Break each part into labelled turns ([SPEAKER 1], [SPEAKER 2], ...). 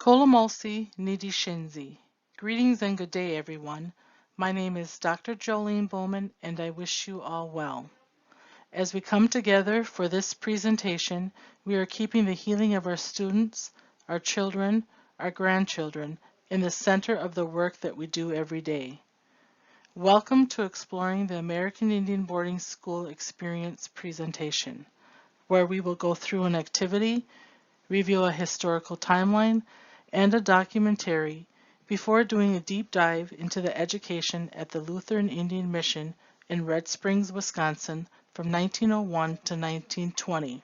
[SPEAKER 1] Kolomosi Nidishinzi. Greetings and good day, everyone. My name is Dr. Jolene Bowman, and I wish you all well. As we come together for this presentation, we are keeping the healing of our students, our children, our grandchildren in the center of the work that we do every day. Welcome to Exploring the American Indian Boarding School Experience presentation, where we will go through an activity, review a historical timeline, and a documentary before doing a deep dive into the education at the Lutheran Indian Mission in Red Springs, Wisconsin from 1901 to 1920.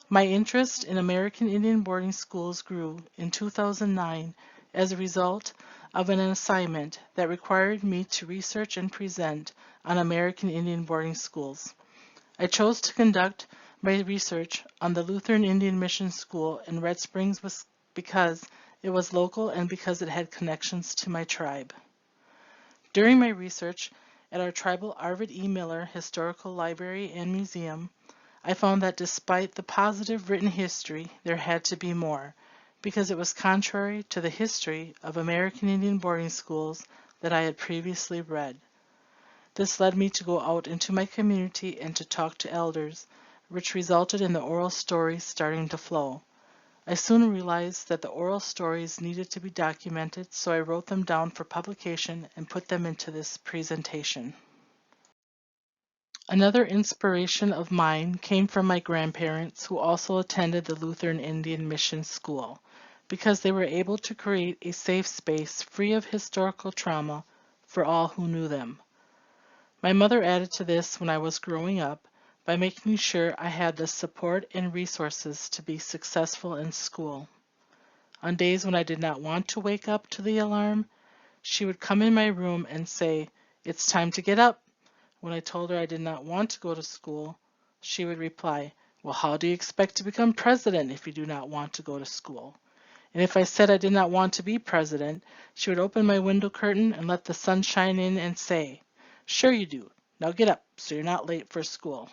[SPEAKER 1] My interest in American Indian boarding schools grew in 2009 as a result of an assignment that required me to research and present on American Indian boarding schools. I chose to conduct my research on the Lutheran Indian Mission School in Red Springs because it was local and because it had connections to my tribe. During my research at our tribal Arvid E. Miller Historical Library and Museum, I found that despite the positive written history, there had to be more, because it was contrary to the history of American Indian boarding schools that I had previously read. This led me to go out into my community and to talk to elders, which resulted in the oral stories starting to flow. I soon realized that the oral stories needed to be documented, so I wrote them down for publication and put them into this presentation. Another inspiration of mine came from my grandparents, who also attended the Lutheran Indian Mission School, because they were able to create a safe space free of historical trauma for all who knew them. My mother added to this when I was growing up by making sure I had the support and resources to be successful in school. On days when I did not want to wake up to the alarm, she would come in my room and say, "It's time to get up." When I told her I did not want to go to school, she would reply, "Well, how do you expect to become president if you do not want to go to school?" And if I said I did not want to be president, she would open my window curtain and let the sun shine in and say, "Sure you do. Now get up so you're not late for school."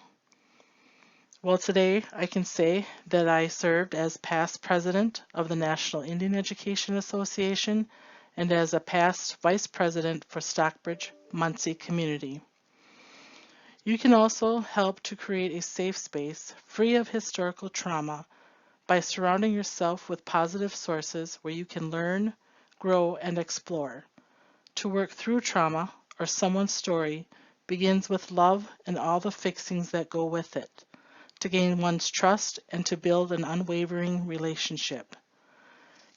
[SPEAKER 1] Well, today I can say that I served as past president of the National Indian Education Association and as a past vice president for Stockbridge-Munsee community. You can also help to create a safe space free of historical trauma by surrounding yourself with positive sources where you can learn, grow, and explore. To work through trauma or someone's story begins with love and all the fixings that go with it, to gain one's trust and to build an unwavering relationship.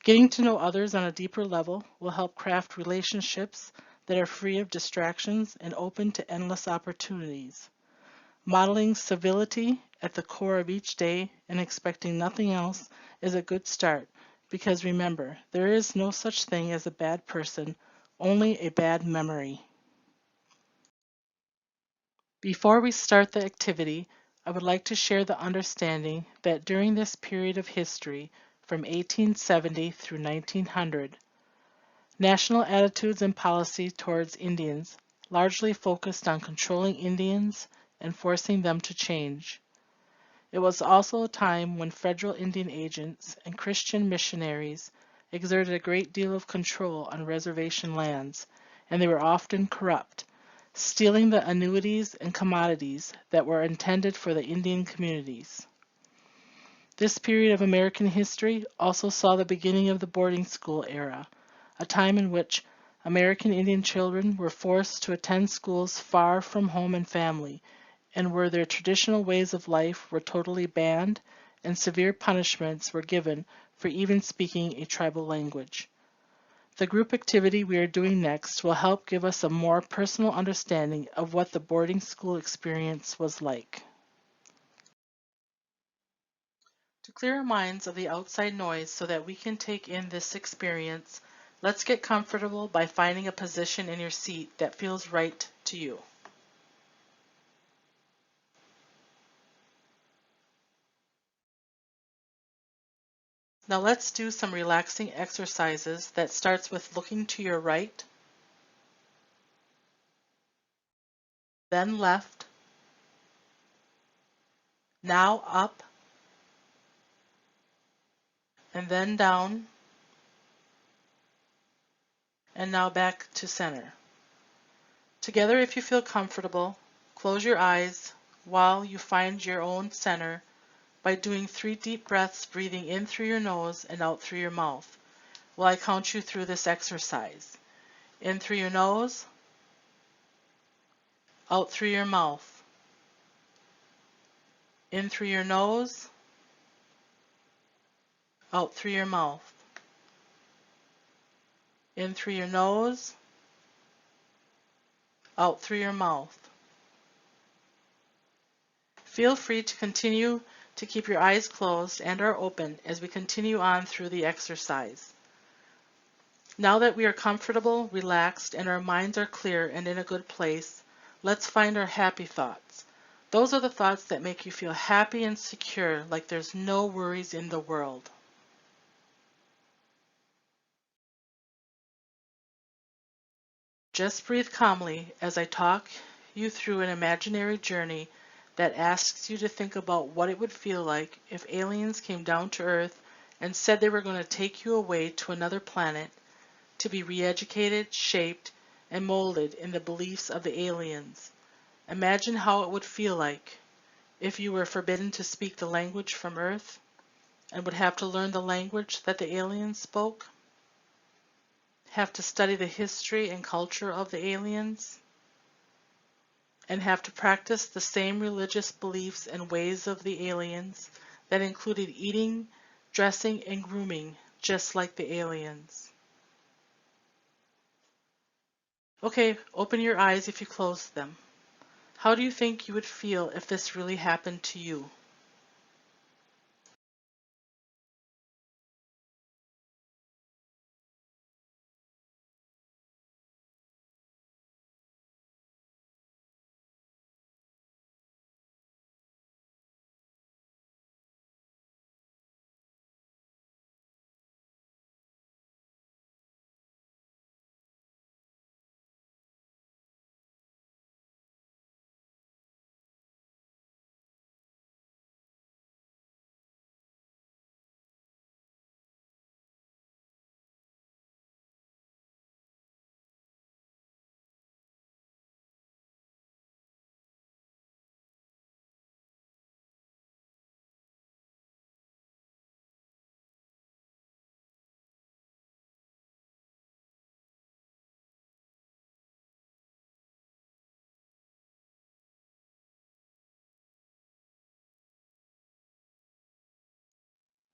[SPEAKER 1] Getting to know others on a deeper level will help craft relationships that are free of distractions and open to endless opportunities. Modeling civility at the core of each day and expecting nothing else is a good start, because remember, there is no such thing as a bad person, only a bad memory. Before we start the activity, I would like to share the understanding that during this period of history, from 1870 through 1900, national attitudes and policy towards Indians largely focused on controlling Indians and forcing them to change. It was also a time when federal Indian agents and Christian missionaries exerted a great deal of control on reservation lands, and they were often corrupt, stealing the annuities and commodities that were intended for the Indian communities. This period of American history also saw the beginning of the boarding school era, a time in which American Indian children were forced to attend schools far from home and family, and where their traditional ways of life were totally banned and severe punishments were given for even speaking a tribal language. The group activity we are doing next will help give us a more personal understanding of what the boarding school experience was like. To clear our minds of the outside noise so that we can take in this experience, let's get comfortable by finding a position in your seat that feels right to you. Now let's do some relaxing exercises that starts with looking to your right, then left, now up, and then down, and now back to center. Together, if you feel comfortable, close your eyes while you find your own center by doing 3 deep breaths, breathing in through your nose and out through your mouth. While I count you through this exercise. In through your nose, out through your mouth. In through your nose, out through your mouth. In through your nose, out through your mouth. Feel free to continue to keep your eyes closed and or open as we continue on through the exercise. Now that we are comfortable, relaxed, and our minds are clear and in a good place, let's find our happy thoughts. Those are the thoughts that make you feel happy and secure, like there's no worries in the world. Just breathe calmly as I talk you through an imaginary journey that asks you to think about what it would feel like if aliens came down to Earth and said they were going to take you away to another planet to be re-educated, shaped, and molded in the beliefs of the aliens. Imagine how it would feel like if you were forbidden to speak the language from Earth and would have to learn the language that the aliens spoke, have to study the history and culture of the aliens, and have to practice the same religious beliefs and ways of the aliens that included eating, dressing, and grooming just like the aliens. Okay, open your eyes if you closed them. How do you think you would feel if this really happened to you?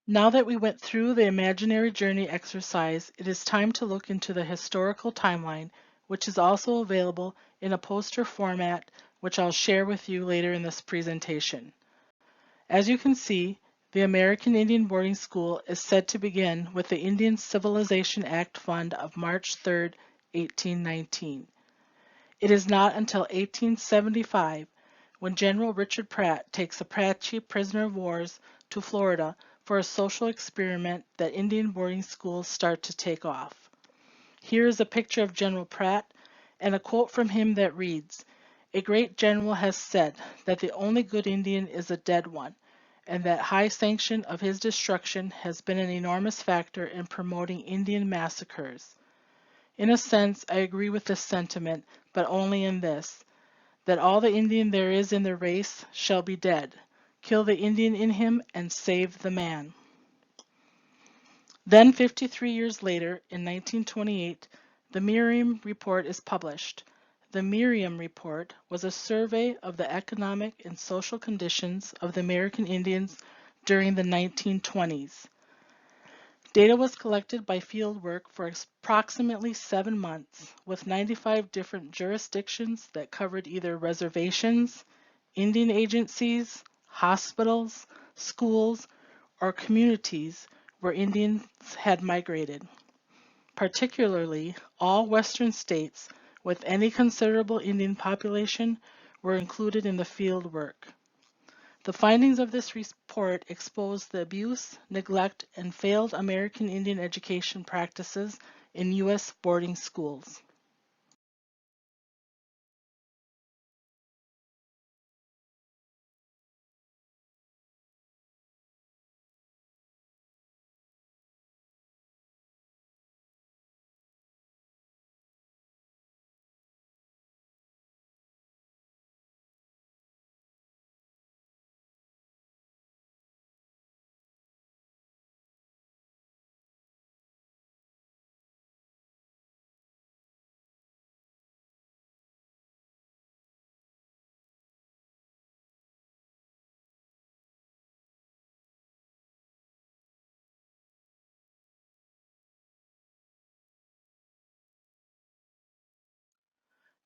[SPEAKER 1] Now that we went through the imaginary journey exercise, it is time to look into the historical timeline, which is also available in a poster format, which I'll share with you later in this presentation. As you can see, the American Indian Boarding School is said to begin with the Indian Civilization Act Fund of March 3, 1819. It is not until 1875 when General Richard Pratt takes Apache prisoner of wars to Florida for a social experiment that Indian boarding schools start to take off. Here is a picture of General Pratt and a quote from him that reads, "A great general has said that the only good Indian is a dead one, and that high sanction of his destruction has been an enormous factor in promoting Indian massacres. In a sense, I agree with this sentiment, but only in this, that all the Indian there is in the race shall be dead. Kill the Indian in him and save the man." Then 53 years later, in 1928, the Merriam Report is published. The Merriam Report was a survey of the economic and social conditions of the American Indians during the 1920s. Data was collected by fieldwork for approximately 7 months, with 95 different jurisdictions that covered either reservations, Indian agencies, hospitals, schools, or communities where Indians had migrated. Particularly, all western states with any considerable Indian population were included in the field work. The findings of this report expose the abuse, neglect, and failed American Indian education practices in U.S. boarding schools.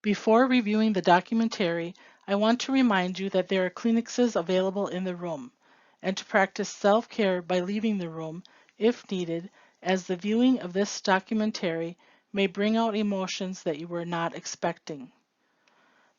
[SPEAKER 1] Before reviewing the documentary, I want to remind you that there are Kleenexes available in the room, and to practice self-care by leaving the room, if needed, as the viewing of this documentary may bring out emotions that you were not expecting.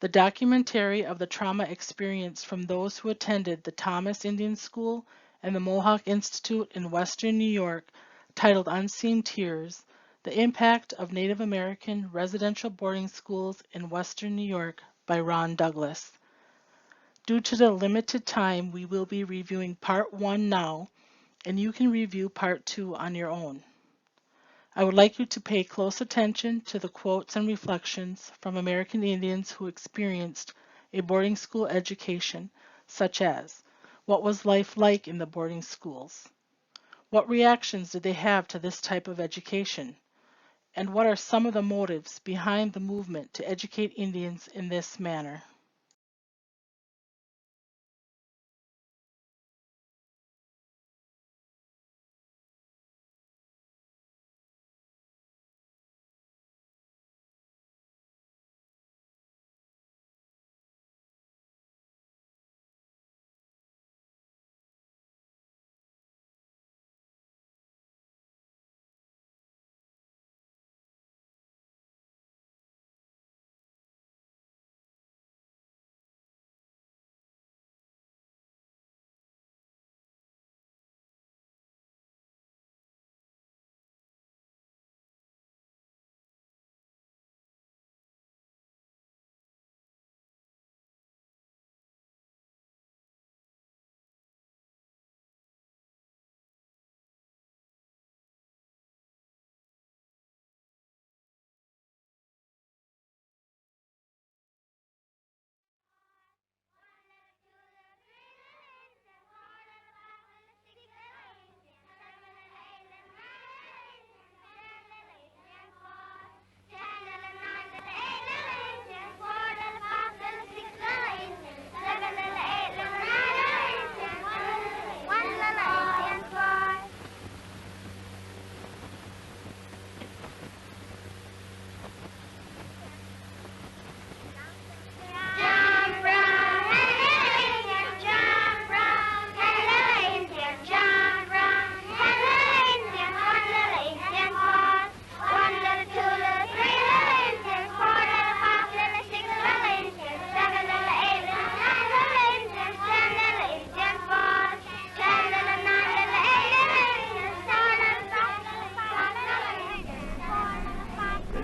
[SPEAKER 1] The documentary of the trauma experienced from those who attended the Thomas Indian School and the Mohawk Institute in Western New York, titled Unseen Tears, The Impact of Native American Residential Boarding Schools in Western New York by Ron Douglas. Due to the limited time, we will be reviewing Part 1 now, and you can review Part 2 on your own. I would like you to pay close attention to the quotes and reflections from American Indians who experienced a boarding school education, such as, what was life like in the boarding schools? What reactions did they have to this type of education? And what are some of the motives behind the movement to educate Indians in this manner?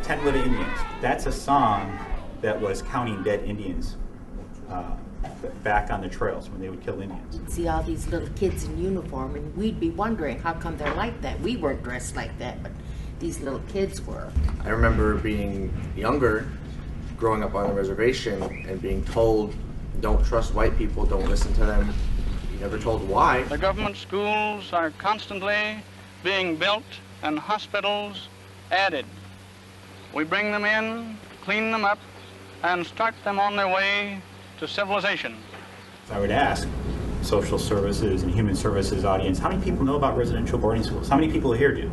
[SPEAKER 2] Ten Little Indians. That's a song that was counting dead Indians back on the trails when they would kill Indians.
[SPEAKER 3] See all these little kids in uniform, and we'd be wondering how come they're like that. We weren't dressed like that, but these little kids were.
[SPEAKER 4] I remember being younger, growing up on a reservation, and being told, don't trust white people, don't listen to them. You never told why.
[SPEAKER 5] The government schools are constantly being built and hospitals added. We bring them in, clean them up, and start them on their way to civilization.
[SPEAKER 2] I would ask social services and human services audience, how many people know about residential boarding schools? How many people here do?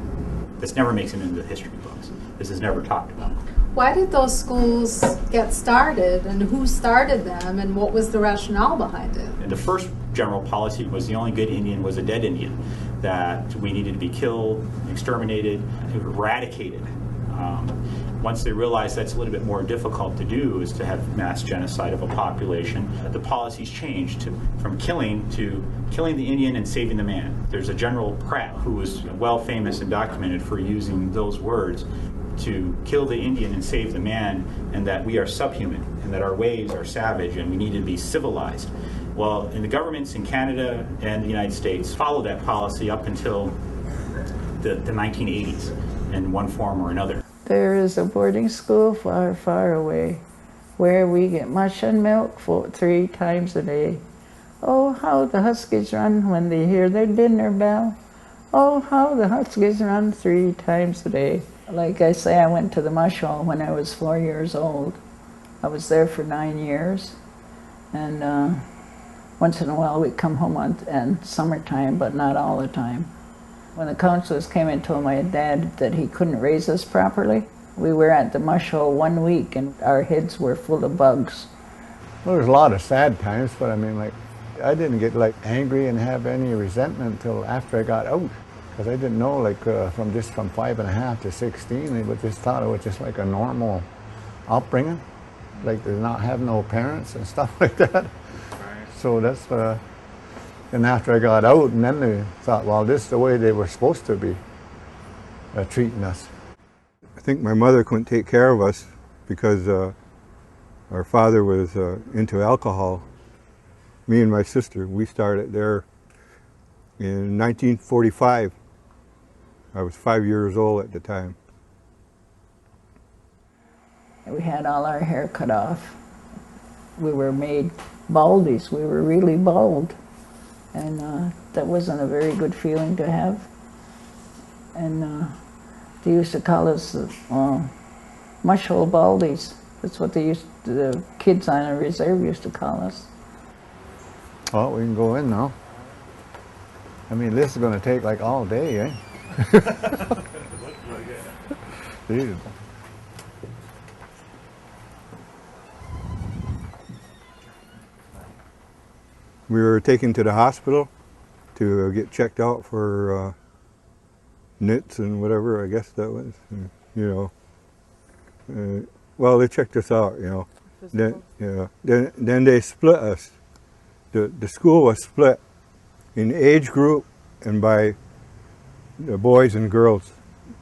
[SPEAKER 2] This never makes it into the history books. This is never talked about.
[SPEAKER 6] Why did those schools get started, and who started them, and what was the rationale behind it?
[SPEAKER 2] And the first general policy was the only good Indian was a dead Indian, that we needed to be killed, exterminated, eradicated. Once they realized that's a little bit more difficult to do, is to have mass genocide of a population, the policies changed from killing to killing the Indian and saving the man. There's a General Pratt who was well famous and documented for using those words, to kill the Indian and save the man, and that we are subhuman, and that our ways are savage, and we need to be civilized. Well, and the governments in Canada and the United States followed that policy up until the 1980s in one form or another.
[SPEAKER 7] There is a boarding school far, far away where we get mush and milk 3 times a day. Oh, how the huskies run when they hear their dinner bell. Oh, how the huskies run 3 times a day. Like I say, I went to the mush hall when I was 4 years old. I was there for 9 years. And once in a while we'd come home in summertime, but not all the time. When the counselors came and told my dad that he couldn't raise us properly, we were at the mush hole 1 week and our heads were full of bugs.
[SPEAKER 8] Well, there's a lot of sad times, but I mean, like, I didn't get like angry and have any resentment until after I got out, because I didn't know, like, from 5.5 to 16, they just thought it was just like a normal upbringing, like to not have no parents and stuff like that. So that's and after I got out, and then they thought, well, this is the way they were supposed to be treating us.
[SPEAKER 9] I think my mother couldn't take care of us because our father was into alcohol. Me and my sister, we started there in 1945. I was 5 years old at the time.
[SPEAKER 7] We had all our hair cut off. We were made baldies. We were really bald. And that wasn't a very good feeling to have. And they used to call us mush hole baldies. That's what the kids on the reserve used to call us.
[SPEAKER 8] Well, we can go in now. I mean, this is going to take like all day, eh? Jeez.
[SPEAKER 9] We were taken to the hospital to get checked out for nits and whatever, I guess that was, and, you know. Well, they checked us out, you know. Then they split us. The school was split in age group and by the boys and girls.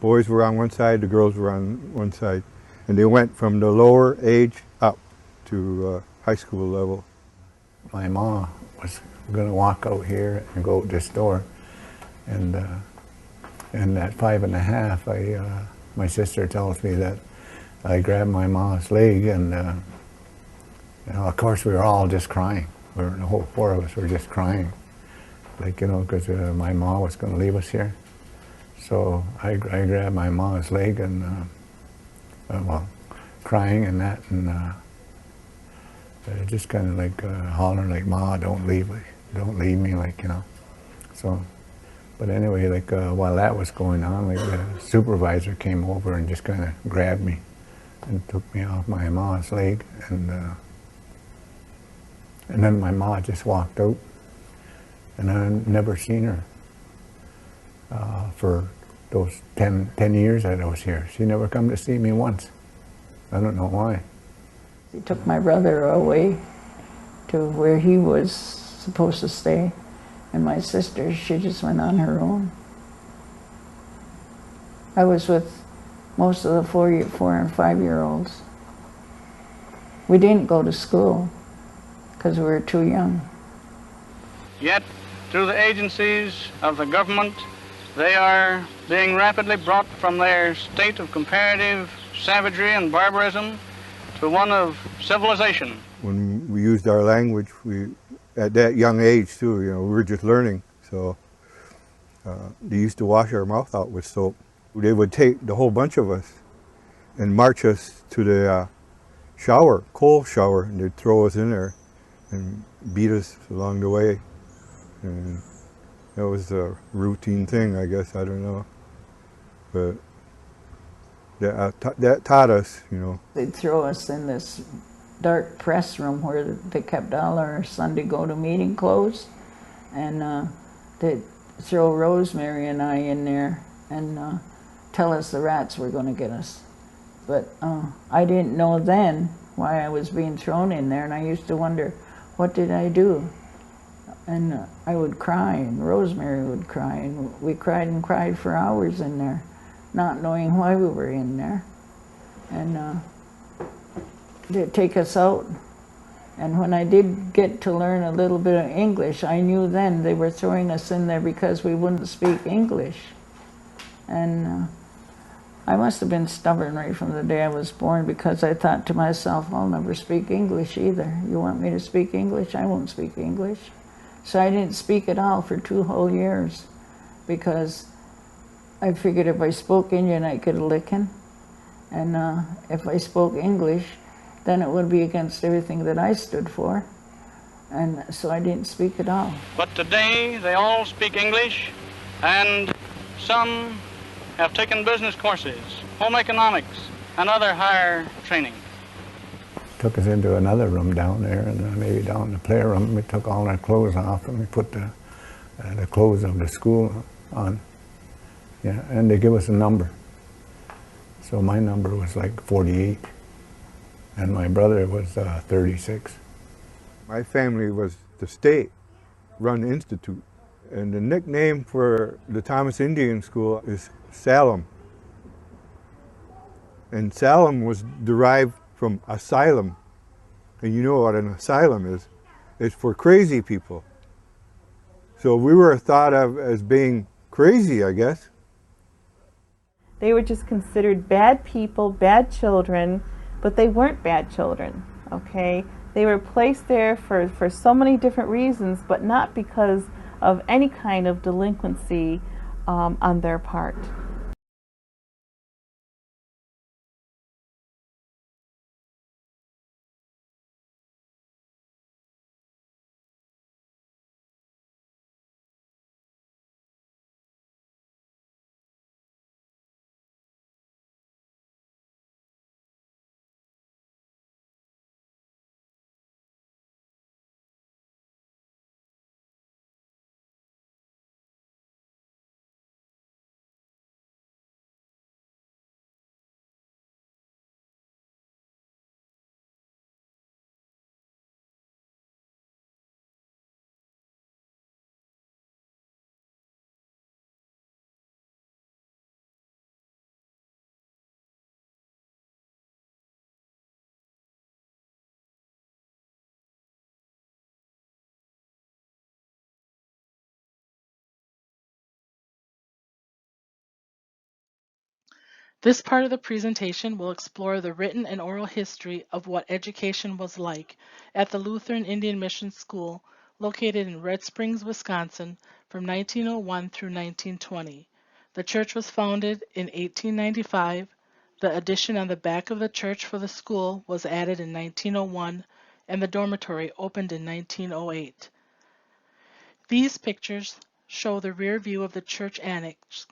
[SPEAKER 9] Boys were on one side, the girls were on one side. And they went from the lower age up to high school level.
[SPEAKER 8] My mom was going to walk out here and go out this door, and at 5.5, my sister tells me that I grabbed my mom's leg, and you know, of course we were all just crying. The whole 4 of us were just crying, like, you know, because my mom was going to leave us here. So I grabbed my mom's leg and well, crying and that, and just kind of like hollering like, "Ma, don't leave me," like, you know. So, but anyway, like while that was going on, like the supervisor came over and just kind of grabbed me and took me off my mom's leg, and then my mom just walked out, and I never seen her for those 10 years that I was here. She never come to see me once. I don't know why.
[SPEAKER 7] They took my brother away to where he was supposed to stay, and my sister, she just went on her own. I was with most of the 4 and 5-year-olds. We didn't go to school because we were too young.
[SPEAKER 5] Yet, through the agencies of the government, they are being rapidly brought from their state of comparative savagery and barbarism to one of civilization.
[SPEAKER 9] When we used our language, at that young age too, you know, we were just learning. So they used to wash our mouth out with soap. They would take the whole bunch of us and march us to the shower, coal shower, and they'd throw us in there and beat us along the way. And that was a routine thing, I guess, I don't know. But that taught us, you know.
[SPEAKER 7] They'd throw us in this dark press room where they kept all our Sunday go-to-meeting clothes, and they'd throw Rosemary and I in there and tell us the rats were going to get us. But I didn't know then why I was being thrown in there, and I used to wonder, what did I do? And I would cry, and Rosemary would cry, and we cried and cried for hours in there, not knowing why we were in there. And they'd take us out. And when I did get to learn a little bit of English, I knew then they were throwing us in there because we wouldn't speak English. And I must have been stubborn right from the day I was born, because I thought to myself, I'll never speak English either. You want me to speak English? I won't speak English. So I didn't speak at all for 2 whole years, because I figured if I spoke Indian, I'd get a licking. And if I spoke English, then it would be against everything that I stood for. And so I didn't speak at all.
[SPEAKER 5] But today they all speak English, and some have taken business courses, home economics, and other higher training.
[SPEAKER 8] Took us into another room down there, and maybe down in the playroom, we took all our clothes off and we put the clothes of the school on. Yeah, and they give us a number. So my number was like 48, and my brother was 36.
[SPEAKER 9] My family was the state-run institute, and the nickname for the Thomas Indian School is Salem. And Salem was derived from asylum. And you know what an asylum is? It's for crazy people. So we were thought of as being crazy, I guess.
[SPEAKER 10] They were just considered bad people, bad children, but they weren't bad children, okay? They were placed there for so many different reasons, but not because of any kind of delinquency on their part.
[SPEAKER 1] This part of the presentation will explore the written and oral history of what education was like at the Lutheran Indian Mission School located in Red Springs, Wisconsin from 1901 through 1920. The church was founded in 1895. The addition on the back of the church for the school was added in 1901, and the dormitory opened in 1908. These pictures show the rear view of the church annex,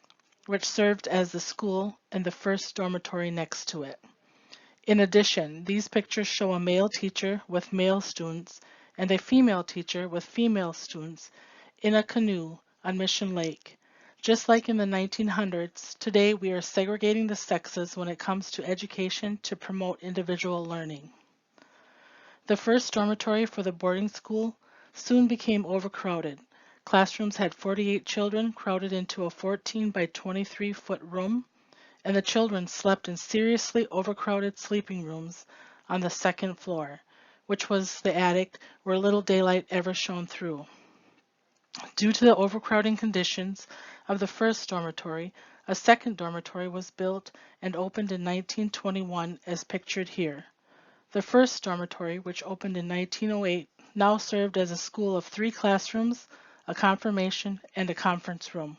[SPEAKER 1] which served as the school and the first dormitory next to it. In addition, these pictures show a male teacher with male students and a female teacher with female students in a canoe on Mission Lake. Just like in the 1900s, today we are segregating the sexes when it comes to education to promote individual learning. The first dormitory for the boarding school soon became overcrowded. Classrooms had 48 children crowded into a 14 by 23-foot room, and the children slept in seriously overcrowded sleeping rooms on the second floor, which was the attic where little daylight ever shone through. Due to the overcrowding conditions of the first dormitory, a second dormitory was built and opened in 1921 as pictured here. The first dormitory, which opened in 1908, now served as a school of 3 classrooms, a confirmation, and a conference room.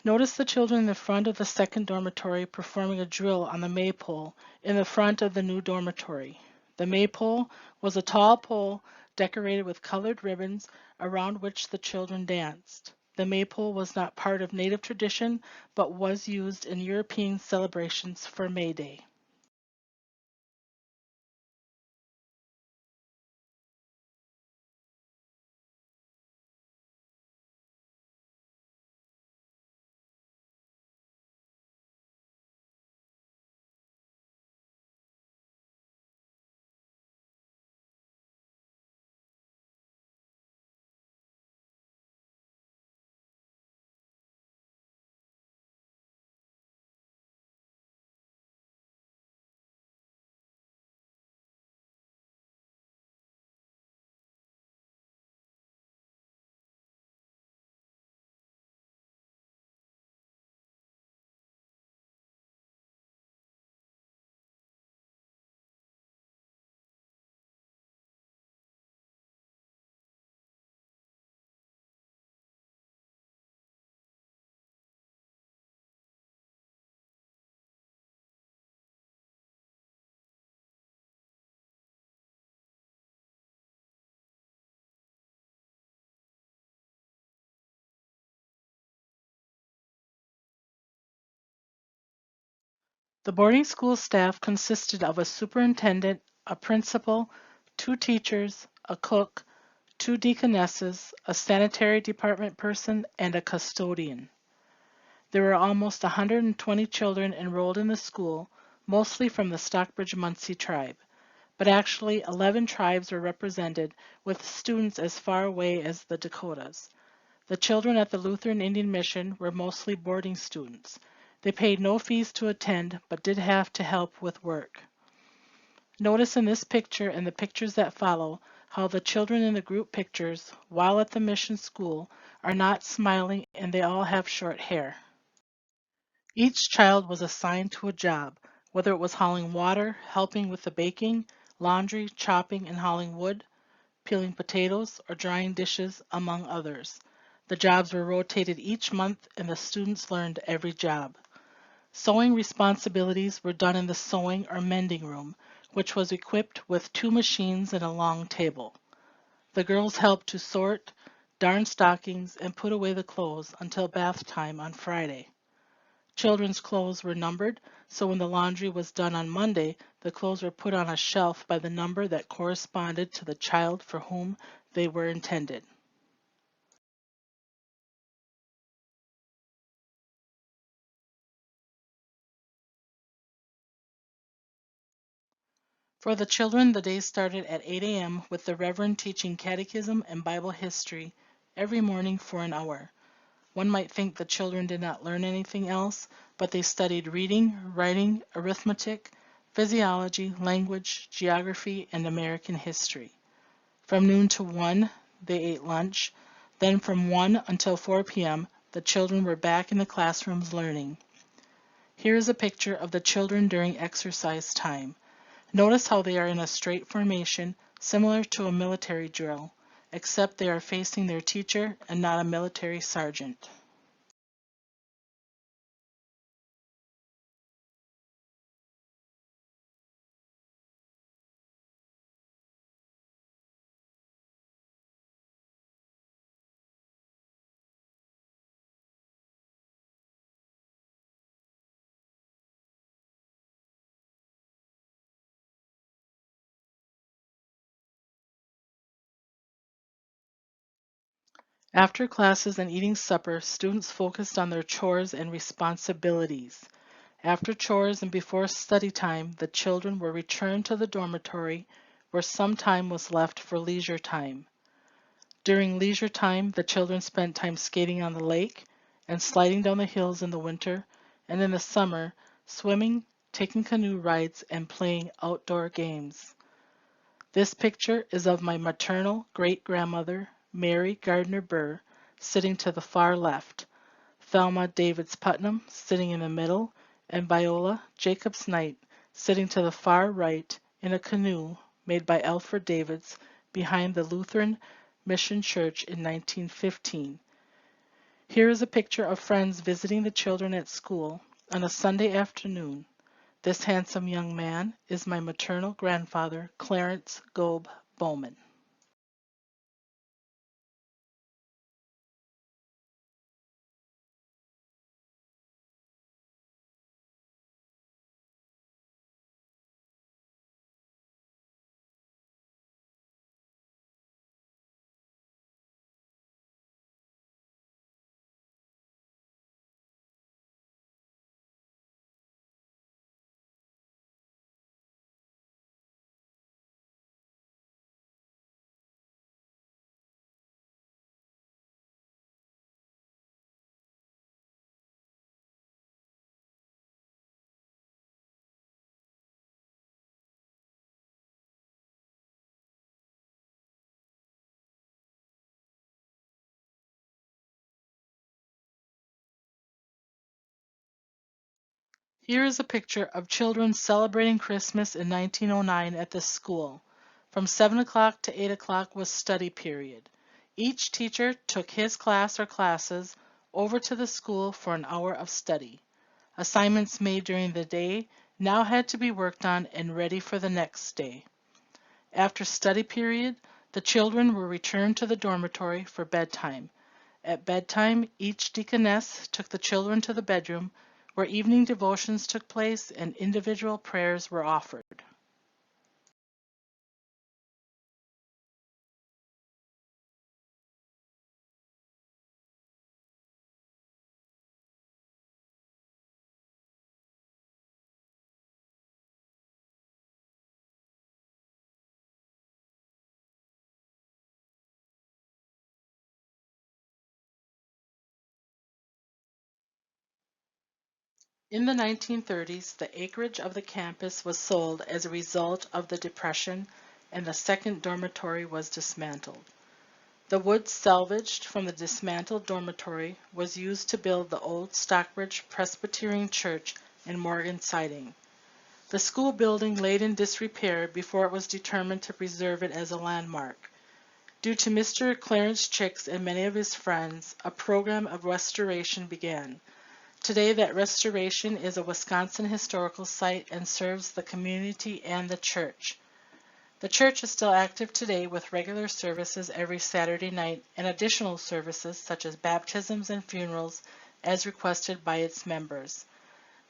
[SPEAKER 1] Notice the children in the front of the second dormitory performing a drill on the maypole in the front of the new dormitory. The maypole was a tall pole decorated with colored ribbons around which the children danced. The maypole was not part of Native tradition, but was used in European celebrations for May Day. The boarding school staff consisted of a superintendent, a principal, 2 teachers, a cook, 2 deaconesses, a sanitary department person, and a custodian. There were almost 120 children enrolled in the school, mostly from the Stockbridge-Munsee tribe, but actually 11 tribes were represented, with students as far away as the Dakotas. The children at the Lutheran Indian Mission were mostly boarding students. They paid no fees to attend, but did have to help with work. Notice in this picture and the pictures that follow how the children in the group pictures, while at the mission school, are not smiling and they all have short hair. Each child was assigned to a job, whether it was hauling water, helping with the baking, laundry, chopping and hauling wood, peeling potatoes, or drying dishes, among others. The jobs were rotated each month and the students learned every job. Sewing responsibilities were done in the sewing or mending room, which was equipped with 2 machines and a long table. The girls helped to sort, darn stockings, and put away the clothes until bath time on Friday. Children's clothes were numbered, so when the laundry was done on Monday, the clothes were put on a shelf by the number that corresponded to the child for whom they were intended. For the children, the day started at 8 a.m. with the Reverend teaching catechism and Bible history every morning for an hour. One might think the children did not learn anything else, but they studied reading, writing, arithmetic, physiology, language, geography, and American history. From noon to 1, they ate lunch. Then from 1 until 4 p.m., the children were back in the classrooms learning. Here is a picture of the children during exercise time. Notice how they are in a straight formation, similar to a military drill, except they are facing their teacher and not a military sergeant. After classes and eating supper, students focused on their chores and responsibilities. After chores and before study time, the children were returned to the dormitory, where some time was left for leisure time. During leisure time, the children spent time skating on the lake and sliding down the hills in the winter, and in the summer, swimming, taking canoe rides, and playing outdoor games. This picture is of my maternal great-grandmother, Mary Gardner Burr, sitting to the far left, Thelma Davids Putnam sitting in the middle, and Viola Jacobs Knight sitting to the far right in a canoe made by Alfred Davids behind the Lutheran Mission Church in 1915. Here is a picture of friends visiting the children at school on a Sunday afternoon. This handsome young man is my maternal grandfather, Clarence Gobe Bowman. Here is a picture of children celebrating Christmas in 1909 at this school. From 7 o'clock to 8 o'clock was study period. Each teacher took his class or classes over to the school for an hour of study. Assignments made during the day now had to be worked on and ready for the next day. After study period, the children were returned to the dormitory for bedtime. At bedtime, each deaconess took the children to the bedroom, where evening devotions took place and individual prayers were offered. In the 1930s, the acreage of the campus was sold as a result of the Depression, and the second dormitory was dismantled. The wood salvaged from the dismantled dormitory was used to build the old Stockbridge Presbyterian Church and Morgan siding. The school building laid in disrepair before it was determined to preserve it as a landmark. Due to Mr. Clarence Chicks and many of his friends, a program of restoration began. Today, that restoration is a Wisconsin historical site and serves the community and the church. The church is still active today with regular services every Saturday night and additional services such as baptisms and funerals as requested by its members.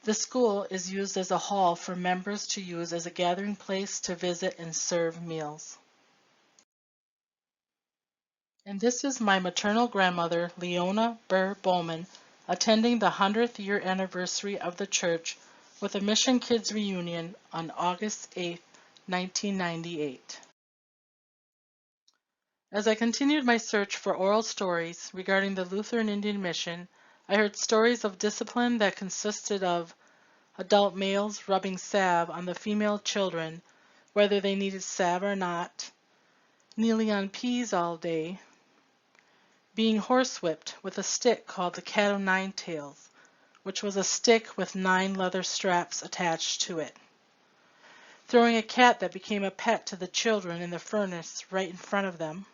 [SPEAKER 1] The school is used as a hall for members to use as a gathering place to visit and serve meals. And this is my maternal grandmother, Leona Burr Bowman, attending the 100th year anniversary of the church with a Mission Kids reunion on August 8, 1998. As I continued my search for oral stories regarding the Lutheran Indian Mission, I heard stories of discipline that consisted of adult males rubbing salve on the female children, whether they needed salve or not, kneeling on peas all day, being horsewhipped with a stick called the cat o' nine tails, which was a stick with 9 leather straps attached to it, throwing a cat that became a pet to the children in the furnace right in front of them,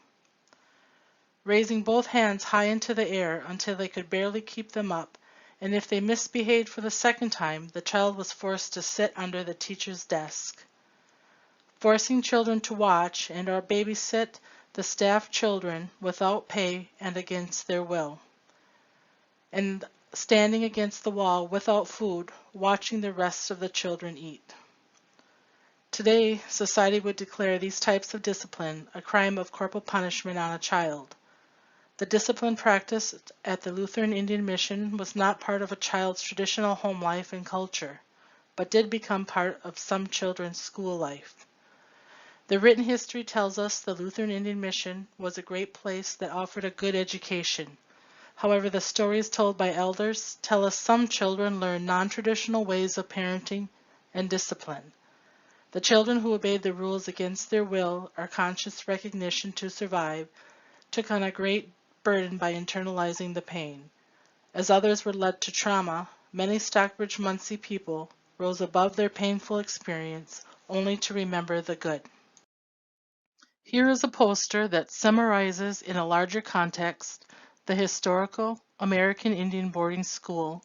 [SPEAKER 1] raising both hands high into the air until they could barely keep them up, and if they misbehaved for the second time, the child was forced to sit under the teacher's desk, forcing children to watch and or babysit the staff children without pay and against their will, and standing against the wall without food, watching the rest of the children eat. Today, society would declare these types of discipline a crime of corporal punishment on a child. The discipline practiced at the Lutheran Indian Mission was not part of a child's traditional home life and culture, but did become part of some children's school life. The written history tells us the Lutheran Indian Mission was a great place that offered a good education. However, the stories told by elders tell us some children learned non-traditional ways of parenting and discipline. The children who obeyed the rules against their will or conscious recognition to survive took on a great burden by internalizing the pain. As others were led to trauma, many Stockbridge-Munsee people rose above their painful experience only to remember the good. Here is a poster that summarizes in a larger context the historical American Indian boarding school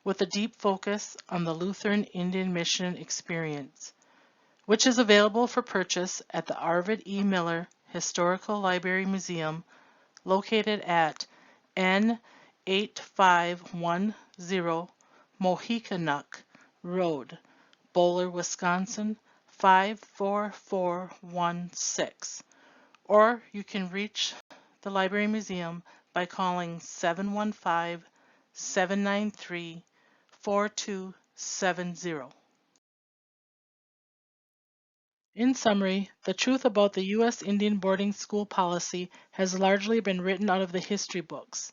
[SPEAKER 1] with a deep focus on the Lutheran Indian Mission experience, which is available for purchase at the Arvid E. Miller Historical Library Museum located at N8510 Mohicanuk Road, Bowler, Wisconsin 54416. Or you can reach the Library Museum by calling 715-793-4270. In summary, the truth about the U.S. Indian boarding school policy has largely been written out of the history books.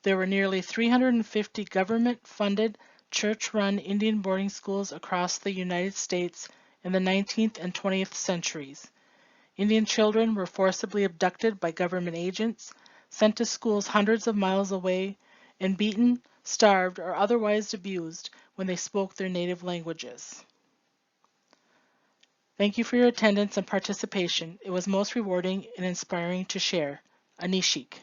[SPEAKER 1] There were nearly 350 government-funded, church-run Indian boarding schools across the United States in the 19th and 20th centuries. Indian children were forcibly abducted by government agents, sent to schools hundreds of miles away, and beaten, starved, or otherwise abused when they spoke their native languages. Thank you for your attendance and participation. It was most rewarding and inspiring to share. Anishik.